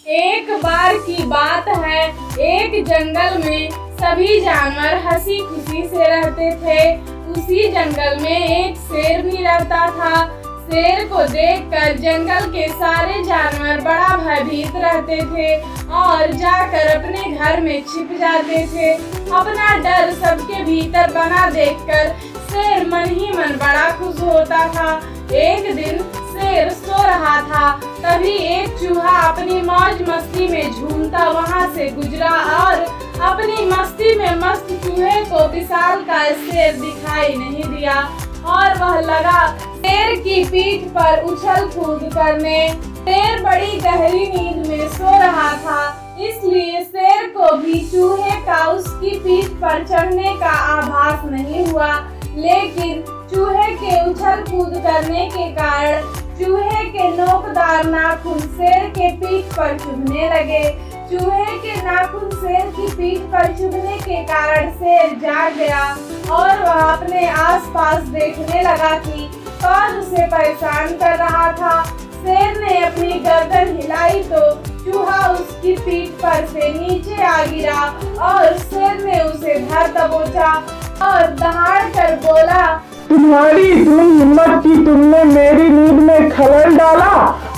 एक बार की बात है, एक जंगल में सभी जानवर हंसी खुशी से रहते थे। उसी जंगल में एक शेर भी रहता था। शेर को देखकर जंगल के सारे जानवर बड़ा भयभीत रहते थे और जाकर अपने घर में छिप जाते थे। अपना डर सबके भीतर बना देखकर शेर मन ही मन बड़ा खुश होता था। एक दिन शेर सो रहा था, तभी एक चूहा अपनी मौज मस्ती में झूमता वहां से गुजरा और अपनी मस्ती में मस्त चूहे को विशालकाय शेर दिखाई नहीं दिया और वह लगा शेर की पीठ पर उछल कूद करने। शेर बड़ी गहरी नींद में सो रहा था, इसलिए शेर को भी चूहे का उसकी पीठ पर चढ़ने का आभास नहीं हुआ। लेकिन चूहे के उछल कूद करने के कारण चूहे के नोकदार नाखून शेर के पीठ पर चुभने लगे। चूहे के नाखून शेर की पीठ पर चुभने के कारण शेर जाग गया और वह अपने आसपास देखने लगा कि कौन उसे परेशान कर रहा था। शेर ने अपनी गर्दन हिलाई तो चूहा उसकी पीठ पर से नीचे आ गिरा और शेर ने उसे धर दबोचा और दहाड़ कर बोला, तुम्हारी इतनी हिम्मत कि तुमने मेरी नींद में खलल डाला,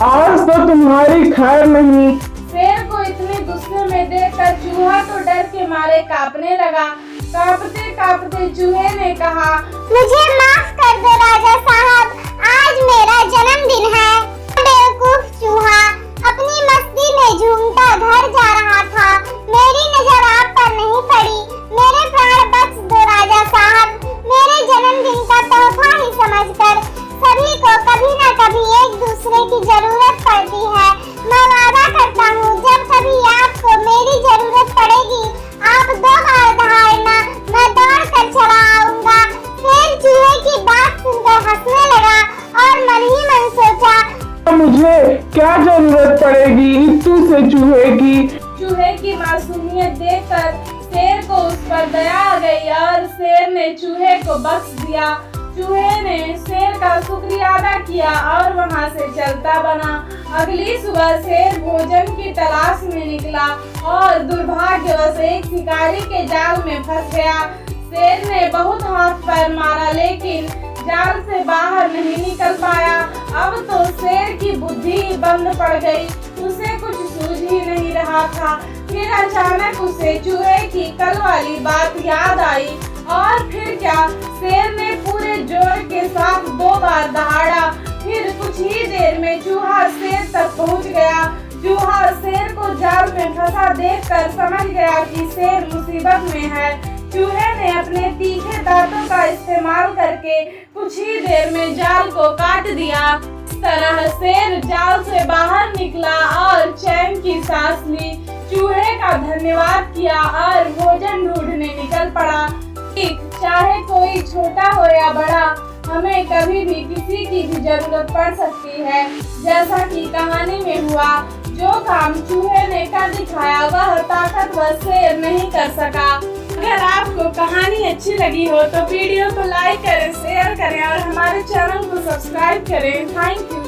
आज तो तुम्हारी खैर नहीं। शेर को इतने गुस्से में देखकर चूहा तो डर के मारे कांपने लगा। कांपते कांपते चूहे ने कहा, मुझे माफ कर दो राजा साहब, आज मेरा जन्मदिन है। बेवकूफ चूहा अपनी मस्ती में झूमता घर जा रहा था, मेरी नजर आप पर नहीं पड़ी। मेरे प्राण बख्श दो राजा साहब, मेरे जन्मदिन का तोहफा ही समझकर। सभी को कभी न कभी एक दूसरे की जरूरत पड़ती है। मैं वादा करता हूँ जब कभी आपको मेरी जरूरत पड़ेगी आप 2 बार दहाड़ना, मैं दौड़ कर चला आऊंगा। फिर चूहे की बात सुनकर हंसने लगा और मन ही मन सोचा, मुझे क्या जरूरत पड़ेगी इतू से चूहे की। चूहे की मासूमियत देखकर शेर को उस पर दया आ गई और शेर ने चूहे को बख्श दिया। चूहे ने शेर का शुक्रिया अदा किया और वहां से चलता बना। अगली सुबह शेर भोजन की तलाश में निकला और दुर्भाग्यवश एक शिकारी के जाल में फंस गया। शेर ने बहुत हाथ पैर मारा लेकिन जाल से बाहर नहीं निकल पाया। अब तो शेर की बुद्धि बंद पड़ गई, उसे कुछ सूझ ही नहीं रहा था। फिर अचानक उसे चूहे की कल वाली बात याद आई और फिर क्या, शेर ने पूरे जोर के साथ 2 बार दहाड़ा। फिर कुछ ही देर में चूहा शेर तक पहुंच गया। चूहा शेर को जाल में फंसा देखकर समझ गया कि शेर मुसीबत में है। चूहे ने अपने तीखे दांतों का इस्तेमाल करके कुछ ही देर में जाल को काट दिया। इस तरह शेर जाल से बाहर निकला और चैन की सांस ली। चूहे का धन्यवाद किया और भोजन ढूंढने निकल पड़ा। चाहे कोई छोटा हो या बड़ा, हमें कभी भी किसी की भी जरूरत पड़ सकती है। जैसा कि कहानी में हुआ, जो काम चूहे ने कर दिखाया वह ताकतवर शेर नहीं कर सका। अगर आपको कहानी अच्छी लगी हो तो वीडियो को लाइक करें, शेयर करें और हमारे चैनल को सब्सक्राइब करें। Thank you.